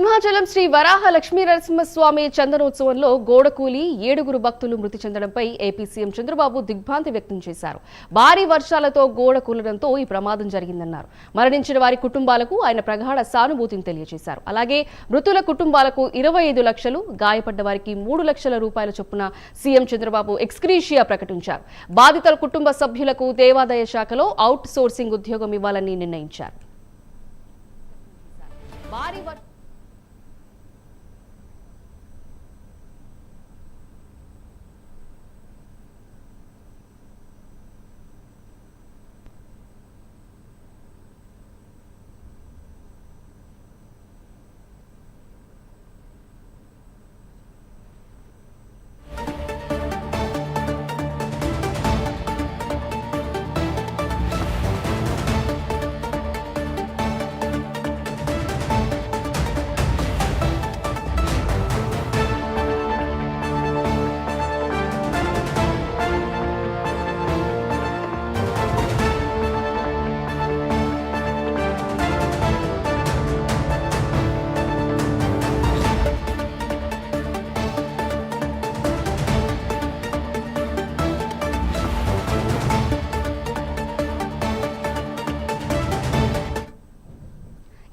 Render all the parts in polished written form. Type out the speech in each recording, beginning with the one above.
సింహాచలం శ్రీ వరాహ లక్ష్మీ నరసింహస్వామి చందనోత్సవంలో గోడకూలి 7 భక్తులు మృతి చెందడంపై AP CM Chandrababu దిగ్భ్రాంతి వ్యక్తం చేశారు. భారీ వర్షాలతో గోడ కూలడంతో ఈ ప్రమాదం జరిగిందన్నారు. మరణించిన వారి కుటుంబాలకు ఆయన ప్రగాఢ సానుభూతిని తెలియజేశారు. అలాగే మృతుల కుటుంబాలకు 25 లక్షలు, గాయపడ్డ వారికి 3 లక్షల రూపాయల చొప్పున సీఎం చంద్రబాబు ఎక్స్గ్రీషియా ప్రకటించారు. బాధితుల కుటుంబ సభ్యులకు దేవాదాయ శాఖలో అవుట్ సోర్సింగ్ ఉద్యోగం ఇవ్వాలని నిర్ణయించారు.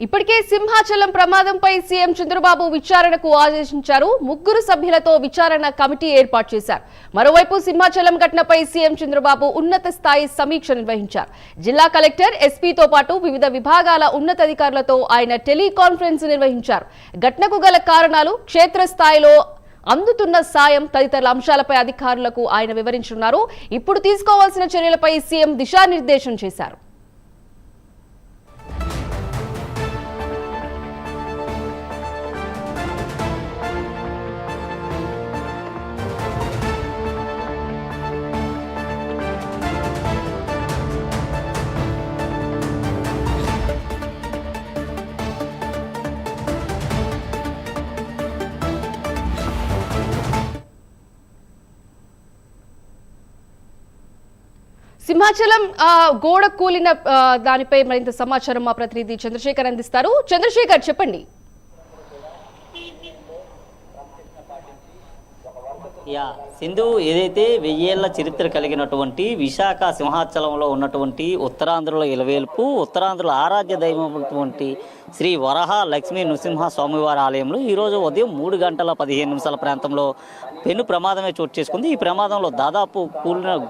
ఇప్పటికే సింహాచలం ప్రమాదంపై సీఎం చంద్రబాబు విచారణకు ఆదేశించారు. 3 సభ్యులతో విచారణ కమిటీ ఏర్పాటు చేశారు. మరోవైపు సింహాచలం ఘటనపై సీఎం చంద్రబాబు ఉన్నత స్థాయి సమీక్ష నిర్వహించారు. జిల్లా కలెక్టర్, ఎస్పీతో పాటు వివిధ విభాగాల ఉన్నతాధికారులతో ఆయన టెలికాన్ఫరెన్స్ నిర్వహించారు. ఘటనకు గల కారణాలు, క్షేత్రస్థాయిలో అందుతున్న సాయం తదితర అంశాలపై అధికారులకు ఆయన వివరించనున్నారు. ఇప్పుడు తీసుకోవాల్సిన చర్యలపై సీఎం దిశానిర్దేశం చేశారు. సింహాచలం గోడ కూలిన దానిపై మరింత సమాచారం మా ప్రతినిధి చంద్రశేఖర్ అందిస్తారు. చంద్రశేఖర్, చెప్పండి. సింధు, ఏదైతే 1000 ఏళ్ల చరిత్ర కలిగినటువంటి విశాఖ సింహాచలంలో ఉన్నటువంటి ఉత్తరాంధ్రలో ఇలవేల్పు, ఉత్తరాంధ్రలో ఆరాధ్య దైవమైనటువంటి శ్రీ వరహ లక్ష్మీ నృసింహ స్వామివారి ఆలయంలో ఈరోజు ఉదయం 3 గంటల 15 నిమిషాల ప్రాంతంలో పెను ప్రమాదమే చోటు చేసుకుంది. ఈ ప్రమాదంలో దాదాపు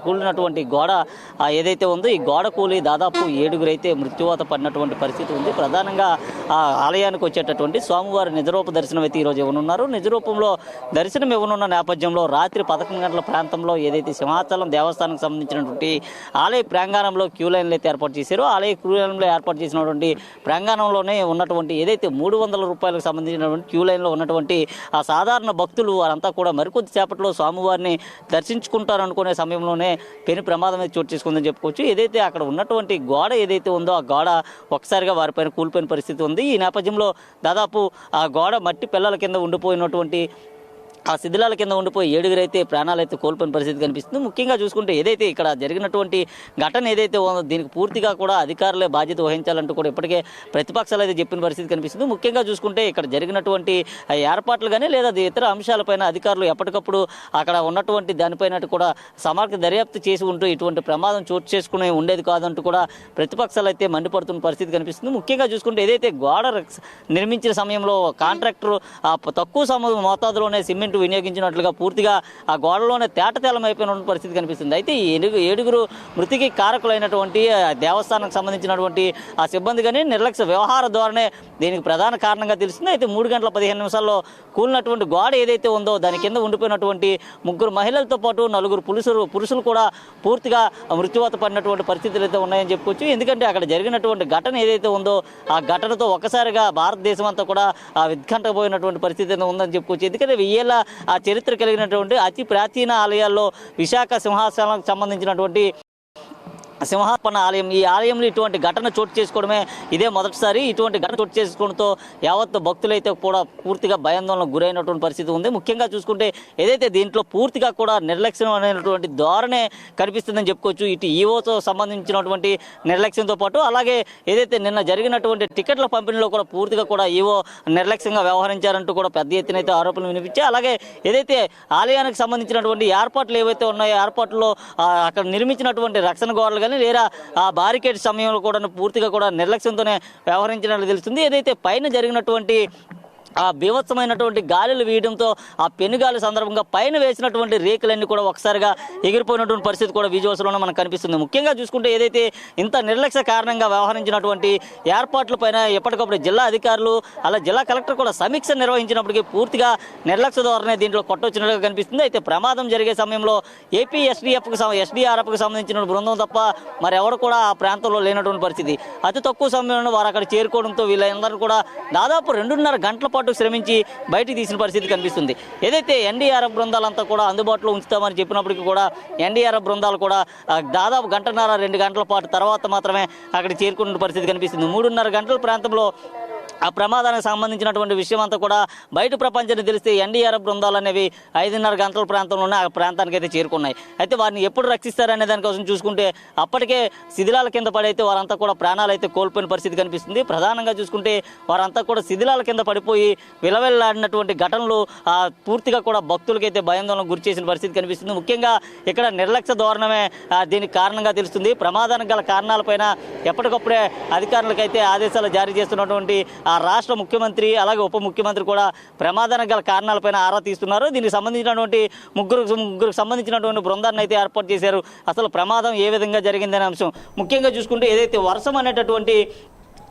కూలినటువంటి గోడ ఏదైతే ఉందో, ఈ గోడ కూలి దాదాపు 7 అయితే మృత్యువాత పడినటువంటి పరిస్థితి ఉంది. ప్రధానంగా ఆ ఆలయానికి వచ్చేటటువంటి స్వామివారి నిజరూప దర్శనం అయితే ఈరోజు ఇవ్వనున్నారు. నిజరూపంలో దర్శనం ఇవ్వనున్న నేపథ్యంలో రాత్రి 11 గంటల ప్రాంతంలో ఏదైతే సింహాచలం దేవస్థానానికి సంబంధించినటువంటి ఆలయ ప్రాంగణంలో క్యూ లైన్లు అయితే ఏర్పాటు చేశారో, ఆలయ క్యూ లైన్లో ఏర్పాటు చేసినటువంటి ప్రాంగణంలోనే ఉన్నటువంటి ఏదైతే 300 రూపాయలకు సంబంధించినటువంటి క్యూ లైన్లో ఉన్నటువంటి ఆ సాధారణ భక్తులు వారంతా కూడా మరికొద్ది సేపట్లో స్వామివారిని దర్శించుకుంటారనుకునే సమయంలోనే పెను ప్రమాదం అయితే చోటు చేసుకుందని చెప్పుకోవచ్చు. ఏదైతే అక్కడ ఉన్నటువంటి గోడ ఏదైతే ఉందో, ఆ గోడ ఒక్కసారిగా వారిపైన కూలిపోయిన పరిస్థితి ఉంది. ఈ నేపథ్యంలో దాదాపు ఆ గోడ మట్టి పిల్లల కింద ఉండిపోయినటువంటి ఆ శిథిలాల కింద ఉండిపోయి 7 అయితే ప్రాణాలు అయితే కోల్పోయిన పరిస్థితి కనిపిస్తుంది. ముఖ్యంగా చూసుకుంటే ఏదైతే ఇక్కడ జరిగినటువంటి ఘటన ఏదైతే ఉందో, దీనికి పూర్తిగా కూడా అధికారులే బాధ్యత వహించాలంటూ కూడా ఇప్పటికే ప్రతిపక్షాలు అయితే చెప్పిన పరిస్థితి కనిపిస్తుంది. ముఖ్యంగా చూసుకుంటే ఇక్కడ జరిగినటువంటి ఏర్పాట్లు కానీ లేదా ఇతర అంశాలపైన అధికారులు ఎప్పటికప్పుడు అక్కడ ఉన్నటువంటి దానిపైన కూడా సమగ్ర దర్యాప్తు చేసి ఉంటూ ఇటువంటి ప్రమాదం చోటు చేసుకునే ఉండేది కాదంటూ కూడా ప్రతిపక్షాలు అయితే మండిపడుతున్న పరిస్థితి కనిపిస్తుంది. ముఖ్యంగా చూసుకుంటే ఏదైతే గోడ నిర్మించిన సమయంలో కాంట్రాక్టర్ తక్కువ మోతాదులోనే సిమెంట్ వినియోగించినట్లుగా పూర్తిగా ఆ గోడలోనే తేటతెల్లం అయిపోయిన పరిస్థితి కనిపిస్తుంది. అయితే ఈ 7 మృతికి కారకులైనటువంటి దేవస్థానానికి సంబంధించినటువంటి ఆ సిబ్బంది కానీ నిర్లక్ష్య వ్యవహార ధోరణే దీనికి ప్రధాన కారణంగా తెలుస్తుంది. అయితే 3 గంటల 15 నిమిషాల్లో కూలినటువంటి గోడ ఏదైతే ఉందో, దాని కింద ఉండిపోయినటువంటి 3 మహిళలతో పాటు 4 పురుషులు కూడా పూర్తిగా మృత్యువాత పడినటువంటి పరిస్థితులు అయితే ఉన్నాయని చెప్పుకోవచ్చు. ఎందుకంటే అక్కడ జరిగినటువంటి ఘటన ఏదైతే ఉందో, ఆ ఘటనతో ఒక్కసారిగా భారతదేశం అంతా కూడా విధ్కంటపోయినటువంటి పరిస్థితి ఉందని చెప్పుకోవచ్చు. ఎందుకంటే 1000 ఏళ్ల ఆ చరిత్ర కలిగినటువంటి అతి ప్రాచీన ఆలయాల్లో విశాఖ సింహాచలానికి సంబంధించినటువంటి సింహాపన్న ఆలయం, ఈ ఆలయంలో ఇటువంటి ఘటన చోటు చేసుకోవడమే ఇదే మొదటిసారి. ఇటువంటి ఘటన చోటు చేసుకోవడంతో యావత్ భక్తులైతే కూడా పూర్తిగా భయాందోళనకు గురైనటువంటి పరిస్థితి ఉంది. ముఖ్యంగా చూసుకుంటే ఏదైతే దీంట్లో పూర్తిగా కూడా నిర్లక్ష్యం అనేటువంటి ధోరణే కనిపిస్తుందని చెప్పుకోవచ్చు. ఇటు ఈవోతో సంబంధించినటువంటి నిర్లక్ష్యంతో పాటు అలాగే ఏదైతే నిన్న జరిగినటువంటి టికెట్ల పంపిణీలో కూడా పూర్తిగా కూడా ఈవో నిర్లక్ష్యంగా వ్యవహరించారంటూ కూడా పెద్ద ఎత్తున అయితే ఆరోపణలు వినిపించాయి. అలాగే ఏదైతే ఆలయానికి సంబంధించినటువంటి ఏర్పాట్లు ఏవైతే ఉన్నాయో ఏర్పాట్లలో అక్కడ నిర్మించినటువంటి రక్షణ గోడలు లేదా ఆ బారికేడ్ సమయంలో కూడా పూర్తిగా కూడా నిర్లక్ష్యంతోనే వ్యవహరించినట్లు తెలుస్తుంది. ఏదైతే పైన జరిగినటువంటి ఆ బీభత్సమైనటువంటి గాలులు వీయడంతో ఆ పెనుగాలి సందర్భంగా పైన వేసినటువంటి రేకులన్నీ కూడా ఒకసారిగా ఎగిరిపోయినటువంటి పరిస్థితి కూడా విజువల్స్లోనే మనకు కనిపిస్తుంది. ముఖ్యంగా చూసుకుంటే ఏదైతే ఇంత నిర్లక్ష్య కారణంగా వ్యవహరించినటువంటి ఏర్పాట్లపైన ఎప్పటికప్పుడు జిల్లా అధికారులు అలా జిల్లా కలెక్టర్ కూడా సమీక్ష నిర్వహించినప్పటికీ పూర్తిగా నిర్లక్ష్య ధోరణే దీంట్లో కొట్టొచ్చినట్టుగా కనిపిస్తుంది. అయితే ప్రమాదం జరిగే సమయంలో ఏపీ ఎస్డీఆర్ఎఫ్కి సంబంధించిన బృందం తప్ప మరెవరు కూడా ఆ ప్రాంతంలో లేనటువంటి పరిస్థితి. అతి తక్కువ సమయంలో వారు అక్కడ చేరుకోవడంతో వీళ్ళందరూ కూడా దాదాపు 2.5 గంటల పాటు శ్రమించి బయటికి తీసిన పరిస్థితి కనిపిస్తుంది. ఏదైతే ఎన్డీఆర్ఎఫ్ బృందాలంతా కూడా అందుబాటులో ఉంచుతామని చెప్పినప్పటికీ కూడా ఎన్డీఆర్ఎఫ్ బృందాలు కూడా దాదాపు 1.5-2 గంటల పాటు తర్వాత మాత్రమే అక్కడ చేరుకున్న పరిస్థితి కనిపిస్తుంది. 3.5 గంటల ప్రాంతంలో ఆ ప్రమాదానికి సంబంధించినటువంటి విషయం అంతా కూడా బయట ప్రపంచానికి తెలిస్తే ఎన్డీఆర్ఎఫ్ బృందాలు అనేవి 5.5 గంటల ప్రాంతంలోనే ఆ ప్రాంతానికి అయితే చేరుకున్నాయి. అయితే వారిని ఎప్పుడు రక్షిస్తారనే దానికోసం చూసుకుంటే అప్పటికే శిథిలాల కింద పడైతే వారంతా కూడా ప్రాణాలు అయితే కోల్పోయిన పరిస్థితి కనిపిస్తుంది. ప్రధానంగా చూసుకుంటే వారంతా కూడా శిథిలాల కింద పడిపోయి విలవెల్లాడినటువంటి ఘటనలు పూర్తిగా కూడా భక్తులకైతే భయాందోళనకు గురి చేసిన పరిస్థితి కనిపిస్తుంది. ముఖ్యంగా ఇక్కడ నిర్లక్ష్య ధోరణమే దీనికి కారణంగా తెలుస్తుంది. ప్రమాదానికి గల కారణాలపైన ఎప్పటికప్పుడే అధికారులకైతే ఆదేశాలు జారీ చేస్తున్నటువంటి ఆ రాష్ట్ర ముఖ్యమంత్రి అలాగే ఉప ముఖ్యమంత్రి కూడా ప్రమాదానికి గల కారణాలపైన ఆరా తీస్తున్నారు. దీనికి సంబంధించినటువంటి ముగ్గురు సంబంధించినటువంటి బృందాన్ని అయితే ఏర్పాటు చేశారు. అసలు ప్రమాదం ఏ విధంగా జరిగిందనే అంశం ముఖ్యంగా చూసుకుంటే ఏదైతే వర్షం అనేటటువంటి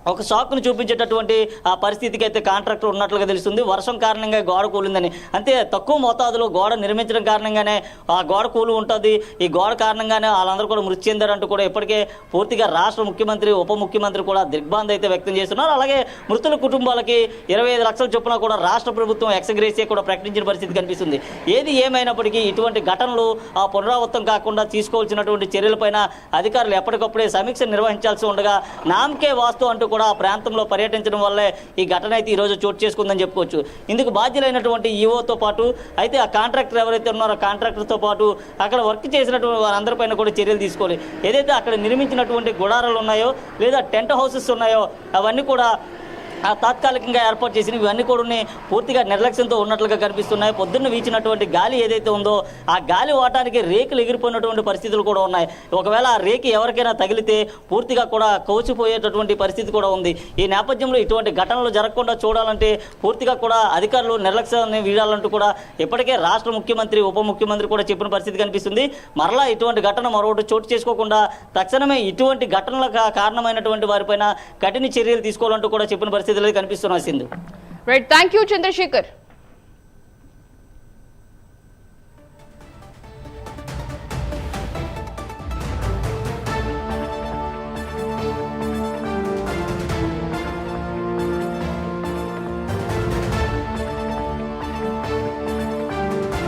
ఒక షాక్ను చూపించేటటువంటి ఆ పరిస్థితికి అయితే కాంట్రాక్టర్ ఉన్నట్లుగా తెలుస్తుంది. వర్షం కారణంగా గోడ కూలిందని, అంతే తక్కువ మోతాదులో గోడ నిర్మించడం కారణంగానే ఆ గోడ కూలి ఉంటుంది. ఈ గోడ కారణంగానే వాళ్ళందరూ కూడా మృతి చెందారంటూ కూడా ఇప్పటికే పూర్తిగా రాష్ట్ర ముఖ్యమంత్రి ఉప ముఖ్యమంత్రి కూడా దిగ్భ్రాంతి అయితే వ్యక్తం చేస్తున్నారు. అలాగే మృతుల కుటుంబాలకి 25 లక్షల చొప్పున కూడా రాష్ట్ర ప్రభుత్వం ఎక్స్గ్రేషియా కూడా ప్రకటించిన పరిస్థితి కనిపిస్తుంది. ఏది ఏమైనప్పటికీ ఇటువంటి ఘటనలు పునరావృతం కాకుండా తీసుకోవాల్సినటువంటి చర్యలపైన అధికారులు ఎప్పటికప్పుడే సమీక్ష నిర్వహించాల్సి ఉండగా నామకే వాస్తు అంటూ కూడా ఆ ప్రాంతంలో పర్యటించడం వల్లే ఈ ఘటన అయితే ఈరోజు చోటు చేసుకుందని చెప్పుకోవచ్చు. ఇందుకు బాధ్యులైనటువంటి ఈవోతో పాటు అయితే ఆ కాంట్రాక్టర్ ఎవరైతే ఉన్నారో కాంట్రాక్టర్తో పాటు అక్కడ వర్క్ చేసినటువంటి వారందరిపైన కూడా చర్యలు తీసుకోవాలి. ఏదైతే అక్కడ నిర్మించినటువంటి గుడారాలు ఉన్నాయో లేదా టెంట్ హౌసెస్ ఉన్నాయో అవన్నీ కూడా తాత్కాలికంగా ఏర్పాటు చేసిన ఇవన్నీ కూడా పూర్తిగా నిర్లక్ష్యంతో ఉన్నట్లుగా కనిపిస్తున్నాయి. పొద్దున్న వీచినటువంటి గాలి ఏదైతే ఉందో ఆ గాలి వాటానికి రేకులు ఎగిరిపోయినటువంటి పరిస్థితులు కూడా ఉన్నాయి. ఒకవేళ ఆ రేకు ఎవరికైనా తగిలితే పూర్తిగా కూడా కౌచిపోయేటటువంటి పరిస్థితి కూడా ఉంది. ఈ నేపథ్యంలో ఇటువంటి ఘటనలు జరగకుండా చూడాలంటే పూర్తిగా కూడా అధికారులు నిర్లక్ష్యాన్ని వీడాలంటూ కూడా ఇప్పటికే రాష్ట్ర ముఖ్యమంత్రి ఉప ముఖ్యమంత్రి కూడా చెప్పిన పరిస్థితి కనిపిస్తుంది. మరలా ఇటువంటి ఘటన మరొకటి చోటు చేసుకోకుండా తక్షణమే ఇటువంటి ఘటనలకు కారణమైనటువంటి వారిపైన కఠిన చర్యలు తీసుకోవాలంటూ కూడా చెప్పిన పరిస్థితులు కనిపిస్తున్నాయి. Sindhu. Right, thank you Chandrasekhar.